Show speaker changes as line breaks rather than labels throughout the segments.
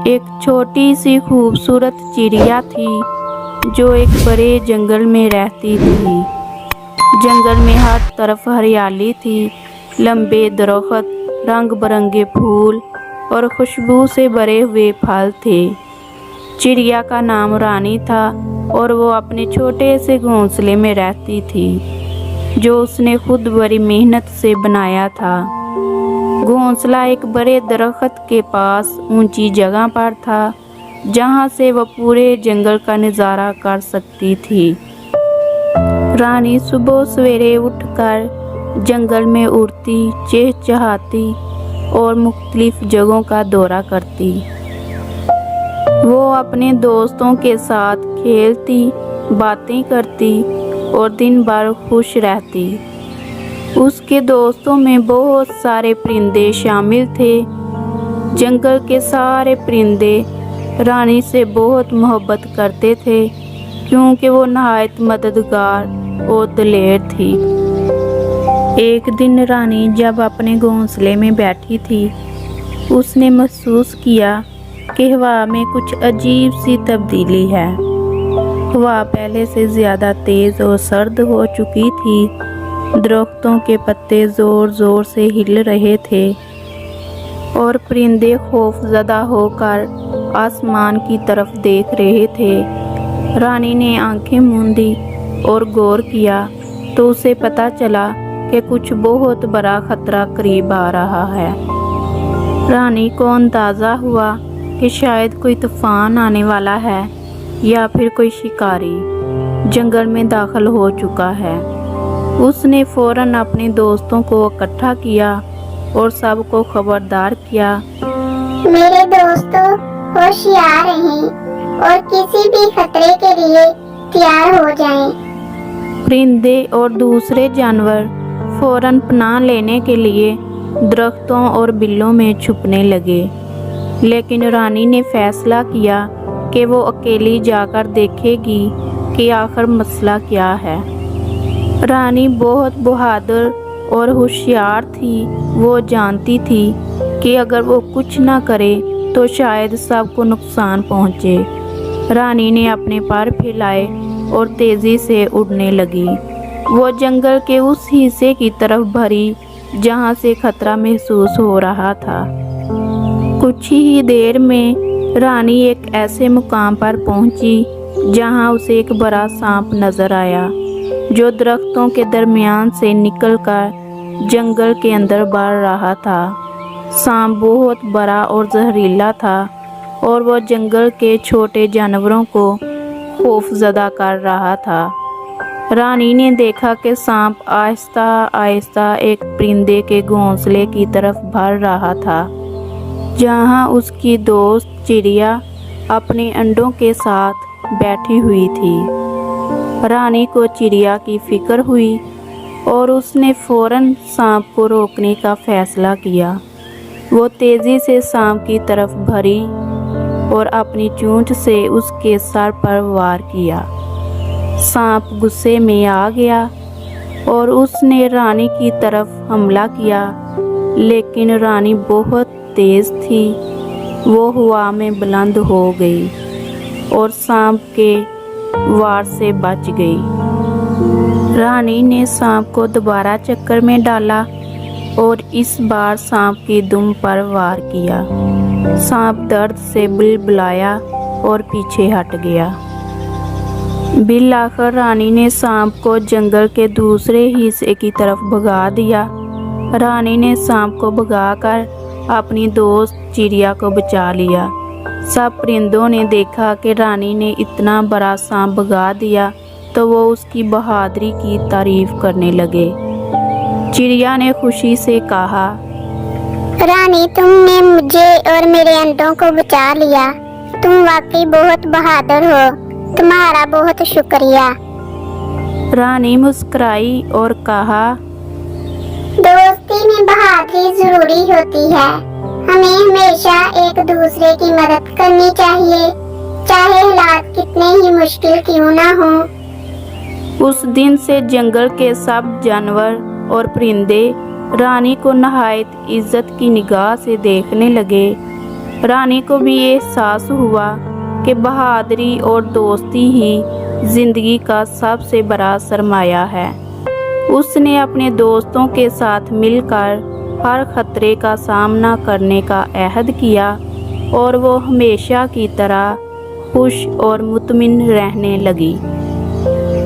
ایک چھوٹی سی خوبصورت چڑیا تھی جو ایک بڑے جنگل میں رہتی تھی۔ جنگل میں ہر طرف ہریالی تھی، لمبے درخت، رنگ برنگے پھول اور خوشبو سے بھرے ہوئے پھل تھے۔ چڑیا کا نام رانی تھا اور وہ اپنے چھوٹے سے گھونسلے میں رہتی تھی جو اس نے خود بڑی محنت سے بنایا تھا۔ گھونسلہ ایک بڑے درخت کے پاس اونچی جگہ پر تھا جہاں سے وہ پورے جنگل کا نظارہ کر سکتی تھی۔ رانی صبح سویرے اٹھ کر جنگل میں اڑتی، چہچہاتی اور مختلف جگہوں کا دورہ کرتی۔ وہ اپنے دوستوں کے ساتھ کھیلتی، باتیں کرتی اور دن بھر خوش رہتی۔ اس کے دوستوں میں بہت سارے پرندے شامل تھے۔ جنگل کے سارے پرندے رانی سے بہت محبت کرتے تھے کیونکہ وہ نہایت مددگار اور دلیر تھی۔ ایک دن رانی جب اپنے گھونسلے میں بیٹھی تھی، اس نے محسوس کیا کہ ہوا میں کچھ عجیب سی تبدیلی ہے۔ ہوا پہلے سے زیادہ تیز اور سرد ہو چکی تھی۔ درختوں کے پتے زور زور سے ہل رہے تھے اور پرندے خوف زدہ ہو کر آسمان کی طرف دیکھ رہے تھے۔ رانی نے آنکھیں موندی اور غور کیا تو اسے پتہ چلا کہ کچھ بہت بڑا خطرہ قریب آ رہا ہے۔ رانی کو اندازہ ہوا کہ شاید کوئی طوفان آنے والا ہے یا پھر کوئی شکاری جنگل میں داخل ہو چکا ہے۔ اس نے فوراً اپنے دوستوں کو اکٹھا کیا اور سب کو خبردار کیا۔
میرے دوستوں، ہوشیار رہیں اور کسی بھی خطرے کے لیے تیار ہو جائیں۔
پرندے اور دوسرے جانور فوراً پناہ لینے کے لیے درختوں اور بلوں میں چھپنے لگے، لیکن رانی نے فیصلہ کیا کہ وہ اکیلی جا کر دیکھے گی کہ آخر مسئلہ کیا ہے۔ رانی بہت بہادر اور ہوشیار تھی۔ وہ جانتی تھی کہ اگر وہ کچھ نہ کرے تو شاید سب کو نقصان پہنچے۔ رانی نے اپنے پر پھیلائے اور تیزی سے اڑنے لگی۔ وہ جنگل کے اس حصے کی طرف بڑھی جہاں سے خطرہ محسوس ہو رہا تھا۔ کچھ ہی دیر میں رانی ایک ایسے مقام پر پہنچی جہاں اسے ایک بڑا سانپ نظر آیا جو درختوں کے درمیان سے نکل کر جنگل کے اندر بڑھ رہا تھا۔ سانپ بہت بڑا اور زہریلا تھا اور وہ جنگل کے چھوٹے جانوروں کو خوف زدہ کر رہا تھا۔ رانی نے دیکھا کہ سانپ آہستہ آہستہ ایک پرندے کے گھونسلے کی طرف بڑھ رہا تھا جہاں اس کی دوست چڑیا اپنے انڈوں کے ساتھ بیٹھی ہوئی تھی۔ رانی کو چڑیا کی فکر ہوئی اور اس نے فوراً سانپ کو روکنے کا فیصلہ کیا۔ وہ تیزی سے سانپ کی طرف بڑھی اور اپنی چونچ سے اس کے سر پر وار کیا۔ سانپ غصے میں آ گیا اور اس نے رانی کی طرف حملہ کیا، لیکن رانی بہت تیز تھی۔ وہ ہوا میں بلند ہو گئی اور سانپ کے وار سے بچ گئی۔ رانی نے سانپ کو دوبارہ چکر میں ڈالا اور اس بار سانپ کی دم پر وار کیا۔ سانپ درد سے بلبلایا اور پیچھے ہٹ گیا۔ بالآخر رانی نے سانپ کو جنگل کے دوسرے حصے کی طرف بھگا دیا۔ رانی نے سانپ کو بھگا کر اپنی دوست چڑیا کو بچا لیا۔ سب پرندوں نے دیکھا کہ رانی نے اتنا بڑا سانپ بھگا دیا تو وہ اس کی بہادری کی تعریف کرنے لگے۔ چڑیا نے خوشی سے کہا،
رانی، تم نے مجھے اور میرے انڈوں کو بچا لیا۔ تم واقعی بہت بہادر ہو۔ تمہارا بہت شکریہ۔
رانی مسکرائی اور کہا،
دوستی میں بہادری ضروری ہوتی ہے۔ ہمیں ہمیشہ ایک دوسرے کی مدد کرنی چاہیے، چاہے حالات کتنے ہی مشکل کیوں نہ ہوں۔
اس دن سے جنگل کے سب جانور اور پرندے रानी को नहायत इज्जत की निगाह से देखने लगे। रानी को भी ये एहसास हुआ कि बहादुरी और दोस्ती ही जिंदगी का सबसे बड़ा सरमाया है। उसने अपने दोस्तों के साथ मिलकर हर खतरे का सामना करने का अहद किया और वो हमेशा की तरह खुश और मुतमिन रहने लगी।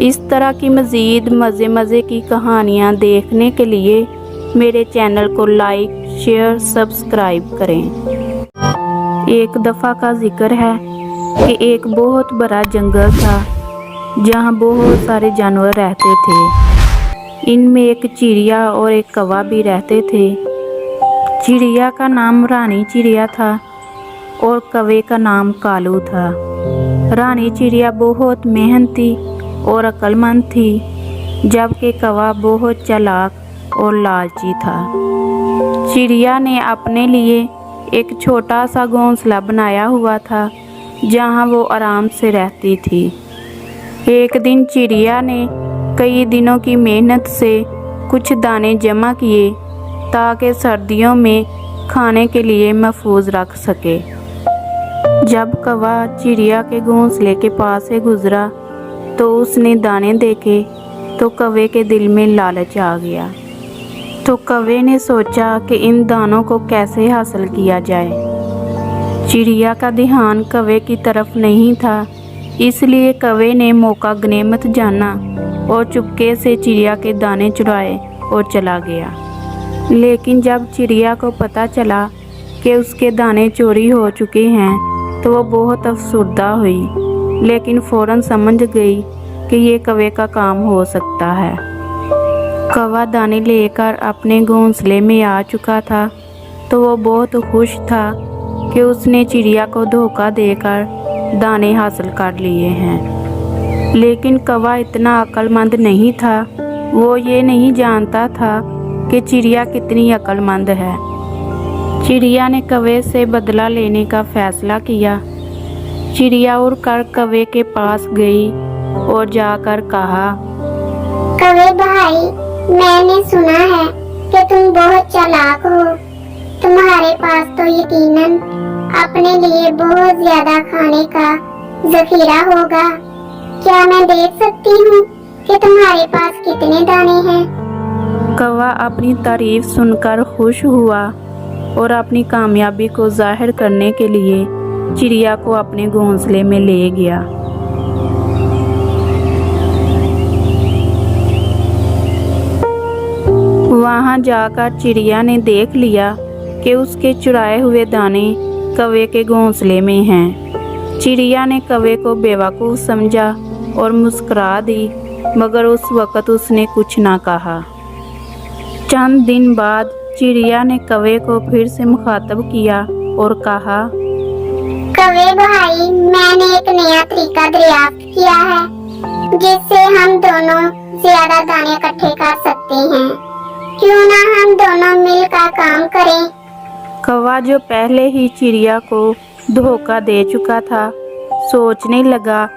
इस तरह की मज़ीद मज़े की कहानियाँ देखने के लिए मेरे चैनल को लाइक, शेयर, सब्सक्राइब करें। एक दफ़ा का जिक्र है कि एक बहुत बड़ा जंगल था जहाँ बहुत सारे जानवर रहते थे। इनमें एक चिड़िया और एक कौवा भी रहते थे। चिड़िया का नाम रानी चिड़िया था और कौवे का नाम कालू था। रानी चिड़िया बहुत मेहनती और अक्लमंद थी, जबकि कौवा बहुत चालाक और लालची था। चिड़िया ने अपने लिए एक छोटा सा घोंसला बनाया हुआ था जहाँ वो आराम से रहती थी। एक दिन चिड़िया ने कई दिनों की मेहनत से कुछ दाने जमा किए ताकि सर्दियों में खाने के लिए महफूज रख सके। जब कौवा चिड़िया के घोंसले के पास से गुजरा तो उसने दाने देखे तो कौवे के दिल में लालच आ गया। तो कौवे ने सोचा कि इन दानों को कैसे हासिल किया जाए। चिड़िया का ध्यान कौवे की तरफ नहीं था, इसलिए कौवे ने मौका गनीमत जाना और चुपके से चिड़िया के दाने चुराए और चला गया। लेकिन जब चिड़िया को पता चला कि उसके दाने चोरी हो चुके हैं तो वो बहुत अफसरदा हुई, लेकिन फ़ौरन समझ गई कि ये कौवे का काम हो सकता है। कौवा दाने लेकर अपने घोंसले में आ चुका था तो वो बहुत खुश था कि उसने चिड़िया को धोखा देकर दाने हासिल कर लिए हैं। लेकिन कौवा इतना अक्लमंद नहीं था, वो ये नहीं जानता था कि चिड़िया कितनी अक्लमंद है। चिड़िया ने कौवे से बदला लेने का फैसला किया। चिड़िया उड़कर कौवे के पास गई और जाकर कहा,
कौवे भाई, मैंने सुना है कि तुम बहुत चालाक हो। तुम्हारे पास तो यकीनन अपने लिए बहुत ज्यादा खाने का जखीरा होगा। क्या मैं देख सकती हूँ कि तुम्हारे पास कितने दाने हैं?
कौवा अपनी तारीफ सुनकर खुश हुआ और अपनी कामयाबी को जाहिर करने के लिए चिड़िया को अपने घोंसले में ले गया। वहाँ जाकर चिड़िया ने देख लिया कि उसके चुराए हुए दाने कौवे के घोंसले में हैं। चिड़िया ने कौवे को बेवकूफ़ समझा और मुस्कुरा दी, मगर उस वक़्त उसने कुछ ना कहा। चंद दिन बाद चिड़िया ने कौवे को फिर से मुखातब किया और कहा,
कौवे भाई, मैंने एक नया तरीका दरियाफ्त किया है जिससे हम दोनों ज्यादा दाने इकट्ठे कर सकते हैं। क्यों ना हम दोनों मिलकर काम करें?
कौवा, जो पहले ही चिड़िया को धोखा दे चुका था, सोचने लगा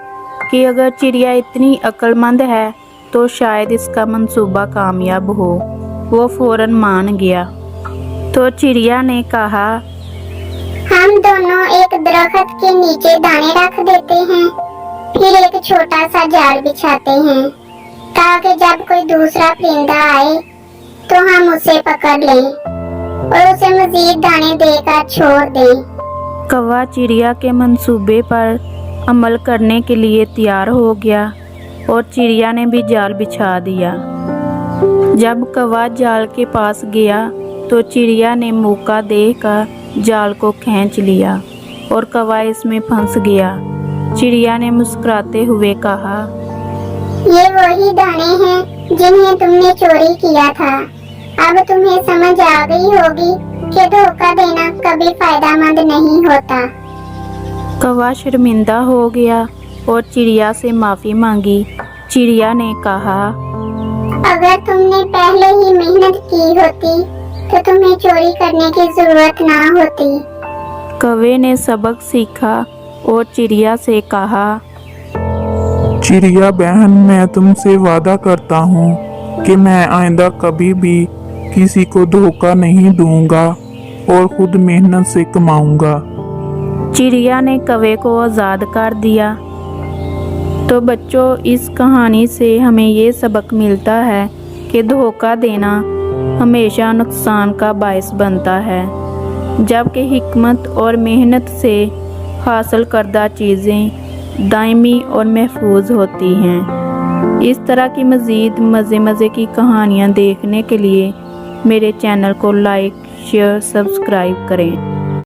कि अगर चिड़िया इतनी अक्लमंद है तो शायद इसका मंसूबा कामयाब हो। वो फ़ौरन मान गया। तो चिड़िया ने कहा,
हम दोनों एक दरख्त के नीचे दाने रख देते हैं, फिर एक छोटा सा जाल बिछाते हैं ताकि जब कोई दूसरा परिंदा आए तो हम उसे पकड़ लें और उसे मजीद दाने देकर छोड़ दें।
कौवा चिड़िया के मंसूबे पर अमल करने के लिए तैयार हो गया और चिड़िया ने भी जाल बिछा दिया। जब कौवा जाल के पास गया तो चिड़िया ने मौका देकर जाल को खींच लिया और कौवा इसमें फंस गया। चिड़िया ने मुस्कुराते हुए कहा,
ये वही दाने हैं जिन्हें तुमने चोरी किया था। अब तुम्हें समझ आ गई होगी कि धोखा देना कभी फायदेमंद नहीं होता।
कौवा शर्मिंदा हो गया और चिड़िया से माफ़ी मांगी। चिड़िया ने कहा,
अगर तुमने पहले ही मेहनत की होती तो तुम्हें चोरी करने की जरूरत ना होती।
कौवे ने सबक सीखा और चिड़िया से कहा,
चिड़िया बहन, मैं तुमसे वादा करता हूँ कि मैं आइंदा कभी भी किसी को धोखा नहीं दूंगा और खुद मेहनत से कमाऊंगा।
चिड़िया ने कौवे को आज़ाद कर दिया। तो बच्चों, इस कहानी से हमें ये सबक मिलता है कि धोखा देना हमेशा नुकसान का बायस बनता है, जबकि हिकमत और मेहनत से हासिल करदा चीज़ें दायमी और महफूज होती हैं। इस तरह की मज़ीद मज़े की कहानियाँ देखने के लिए मेरे चैनल को लाइक, शेयर, सब्सक्राइब करें।